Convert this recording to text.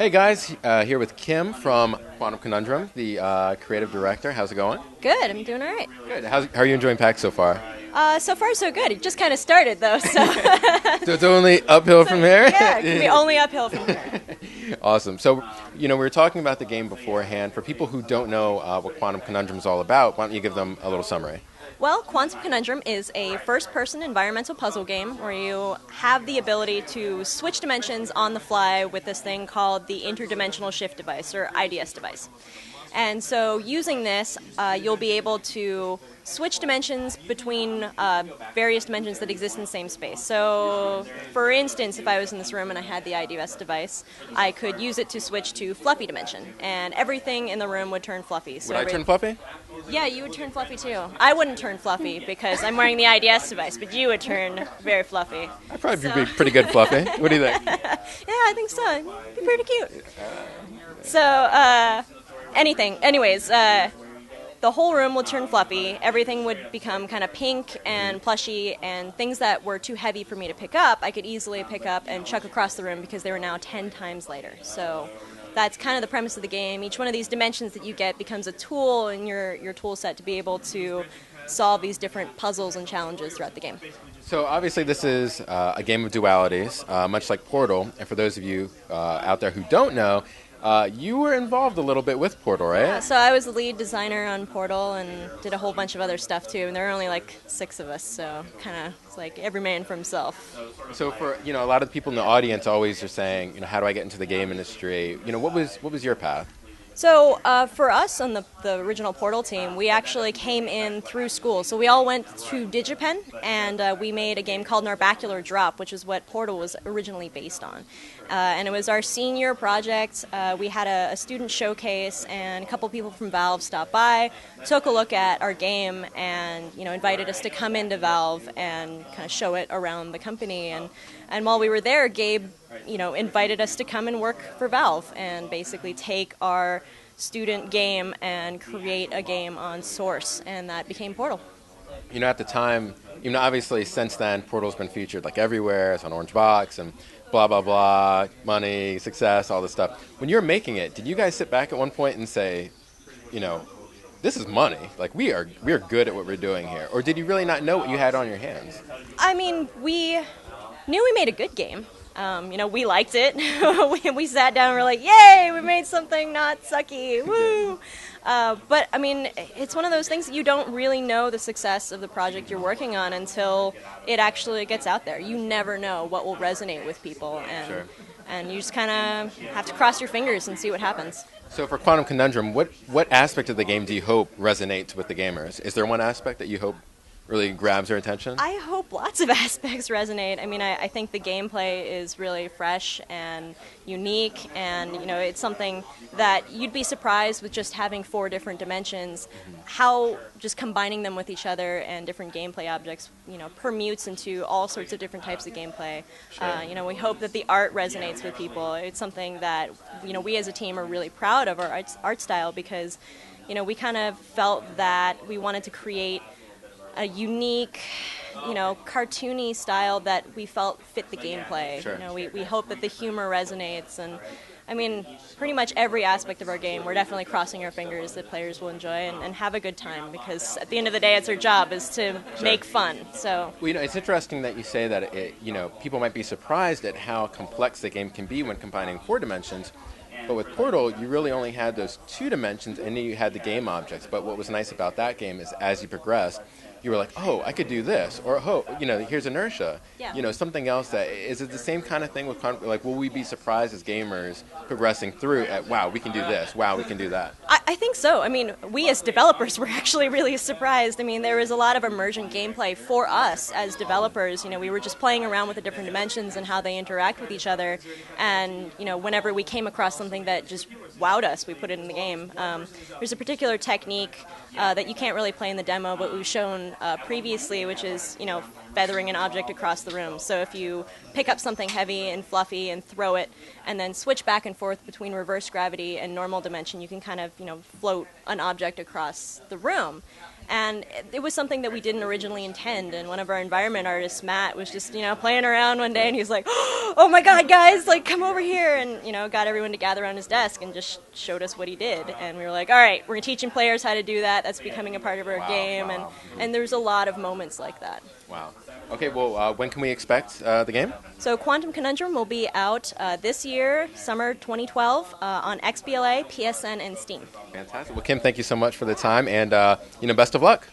Hey guys, here with Kim from Quantum Conundrum, the creative director. How's it going? Good, I'm doing all right. Good. How are you enjoying PAX so far? So far, so good. It just kind of started, though, so... So it's only uphill from here? Yeah, it can be only uphill from here. Awesome. So, we were talking about the game beforehand. For people who don't know what Quantum Conundrum is all about, why don't you give them a little summary? Well, Quantum Conundrum is a first-person environmental puzzle game where you have the ability to switch dimensions on the fly with this thing called the Interdimensional Shift Device, or IDS device. And so using this, you'll be able to switch dimensions between various dimensions that exist in the same space. So, for instance, if I was in this room and I had the IDS device, I could use it to switch to fluffy dimension, and everything in the room would turn fluffy. So Would I turn fluffy? Yeah, you would turn fluffy too. I wouldn't turn fluffy because I'm wearing the IDS device, but you would turn very fluffy. I'd probably be pretty good fluffy. What do you think? Yeah, I think so. It'd be pretty cute. So, anyways, the whole room would turn fluffy. Everything would become kind of pink and plushy, and things that were too heavy for me to pick up, I could easily pick up and chuck across the room because they were now 10 times lighter. So that's kind of the premise of the game. Each one of these dimensions that you get becomes a tool in your tool set to be able to solve these different puzzles and challenges throughout the game. So obviously this is a game of dualities, much like Portal. And for those of you out there who don't know, you were involved a little bit with Portal, right? Yeah, so I was the lead designer on Portal and did a whole bunch of other stuff too. And there were only like 6 of us, so kind of it's like every man for himself. So for a lot of the people in the audience always are saying, how do I get into the game industry? What was your path? So for us on the original Portal team, we actually came in through school. So we all went to DigiPen, and we made a game called Narbacular Drop, which is what Portal was originally based on. And it was our senior project. We had a student showcase, and a couple people from Valve stopped by, took a look at our game, and invited us to come into Valve and kind of show it around the company. And while we were there, Gabe invited us to come and work for Valve and basically take our student game and create a game on Source, and that became Portal. At the time, obviously since then, Portal's been featured like everywhere. It's on Orange Box and blah, blah, blah, money, success, all this stuff. When you were making it, did you guys sit back at one point and say, this is money. Like, we are good at what we're doing here. Or did you really not know what you had on your hands? I mean, we knew we made a good game. We liked it. we sat down and were like, yay, we made something not sucky, woo! But, I mean, it's one of those things that you don't really know the success of the project you're working on until it actually gets out there. You never know what will resonate with people, and Sure. And you just kind of have to cross your fingers and see what happens. So for Quantum Conundrum, what aspect of the game do you hope resonates with the gamers? Is there one aspect that you hope really grabs their attention? I hope lots of aspects resonate. I mean, I think the gameplay is really fresh and unique, and it's something that you'd be surprised with just having 4 different dimensions, how just combining them with each other and different gameplay objects, permutes into all sorts of different types of gameplay. Sure. We hope that the art resonates with people. It's something that we as a team are really proud of our art style because we kind of felt that we wanted to create a unique, cartoony style that we felt fit the gameplay. Sure. We hope that the humor resonates, and I mean, pretty much every aspect of our game, we're definitely crossing our fingers that players will enjoy and have a good time, because at the end of the day, it's our job is to make fun. So. Well, it's interesting that you say that people might be surprised at how complex the game can be when combining 4 dimensions. But with Portal, you really only had those 2 dimensions, and then you had the game objects. But what was nice about that game is as you progressed, you were like, oh, I could do this, or here's inertia. Yeah. Something else that is it the same kind of thing with like, will we be surprised as gamers progressing through at wow, we can do this, wow, we can do that? I think so. I mean, we as developers were actually really surprised. I mean, there was a lot of emergent gameplay for us as developers. We were just playing around with the different dimensions and how they interact with each other. And, whenever we came across something that just wowed us, we put it in the game. There's a particular technique that you can't really play in the demo, but we've shown previously, which is, feathering an object across the room. So if you pick up something heavy and fluffy and throw it, and then switch back and forth between reverse gravity and normal dimension, you can kind of, float an object across the room. And it was something that we didn't originally intend. And one of our environment artists, Matt, was just, playing around one day, and he was like, "Oh my God, guys, like, come over here!" And got everyone to gather around his desk and just showed us what he did. And we were like, "All right, we're teaching players how to do that. That's becoming a part of our game." And there's a lot of moments like that. Wow. Okay, well, when can we expect the game? So Quantum Conundrum will be out this year, summer 2012, on XBLA, PSN, and Steam. Fantastic. Well, Kim, thank you so much for the time, and best of luck.